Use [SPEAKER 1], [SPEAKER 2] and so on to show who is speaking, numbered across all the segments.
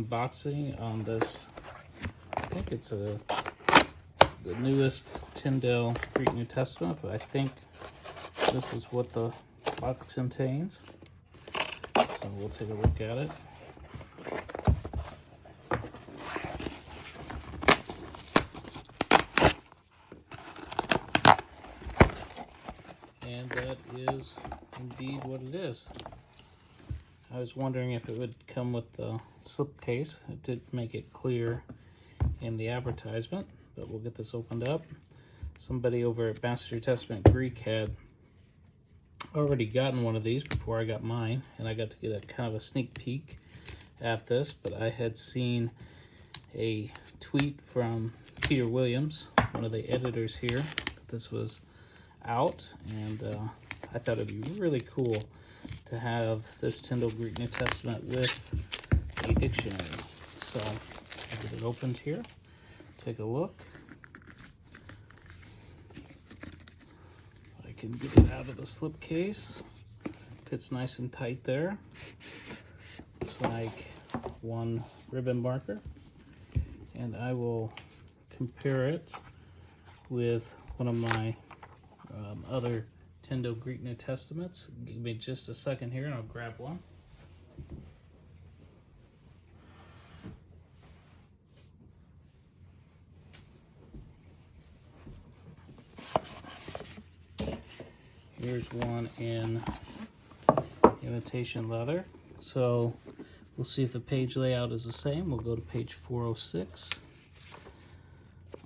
[SPEAKER 1] unboxing on this. I think it's the newest Tyndale Greek New Testament, but I think this is what the box contains. So we'll take a look at it. And that is indeed what it is. I was wondering if it would come with the slipcase. It did make it clear in the advertisement, but we'll get this opened up. Somebody over at Master Testament Greek had already gotten one of these before I got mine, and I got to get a kind of a sneak peek at this, but I had seen a tweet from Peter Williams, one of the editors here. This was out, and I thought it'd be really cool to have this Tyndale Greek New Testament with a dictionary. So I'll get it opened here, take a look. I can get it out of the slipcase. Fits nice and tight there. Looks like one ribbon marker, and I will compare it with one of my other Tyndale Greek New Testaments. Give me just a second here and I'll grab one. Here's one in imitation leather. So we'll see if the page layout is the same. We'll go to page 406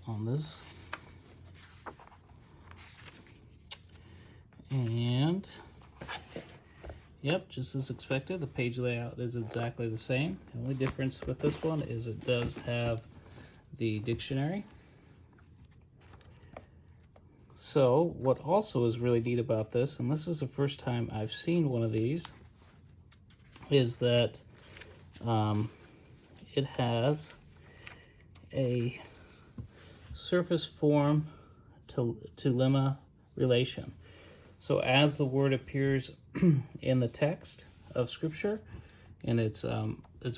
[SPEAKER 1] on this. And yep, just as expected, the page layout is exactly the same. The only difference with this one is it does have the dictionary. So what also is really neat about this, and this is the first time I've seen one of these, is that it has a surface form to lemma relation. So as the word appears in the text of Scripture, in its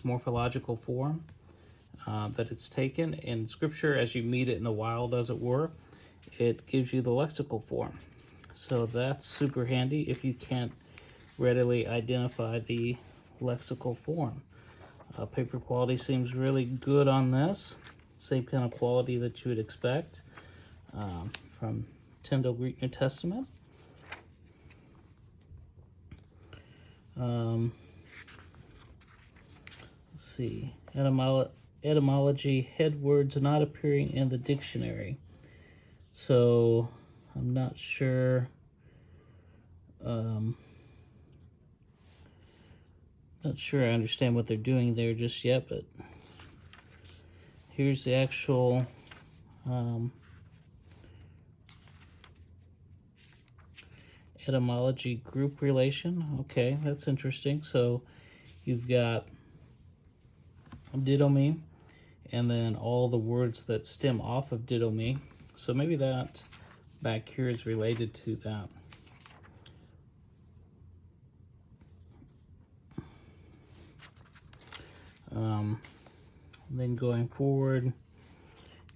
[SPEAKER 1] morphological form that it's taken in Scripture, as you meet it in the wild, as it were, it gives you the lexical form. So that's super handy if you can't readily identify the lexical form. Paper quality seems really good on this. Same kind of quality that you would expect from Tyndale Greek New Testament. Let's see, etymology, head words not appearing in the dictionary. So I'm not sure. Not sure I understand what they're doing there just yet, but here's the actual etymology group relation. Okay, that's interesting. So you've got didomi, and then all the words that stem off of didomi. So maybe that back here is related to that. Then going forward,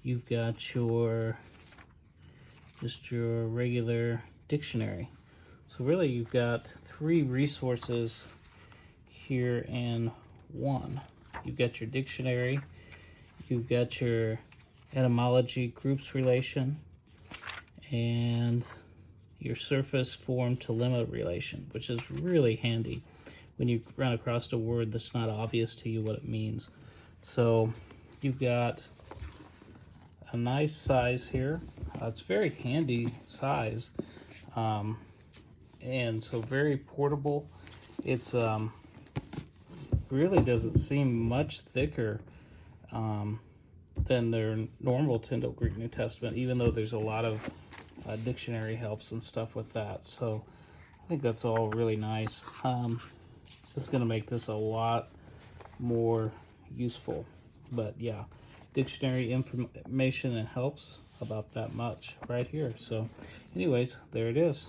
[SPEAKER 1] you've got your regular dictionary. So really you've got three resources here in one. You've got your dictionary, you've got your etymology groups relation, and your surface form to lemma relation, which is really handy when you run across a word that's not obvious to you what it means. So you've got a nice size here. It's very handy size, and so very portable. It's really doesn't seem much thicker than their normal Tyndale Greek New Testament, even though there's a lot of dictionary helps and stuff with that. So I think that's all really nice. It's going to make this a lot more useful. But yeah, dictionary information and helps about that much right here. So anyways, there it is.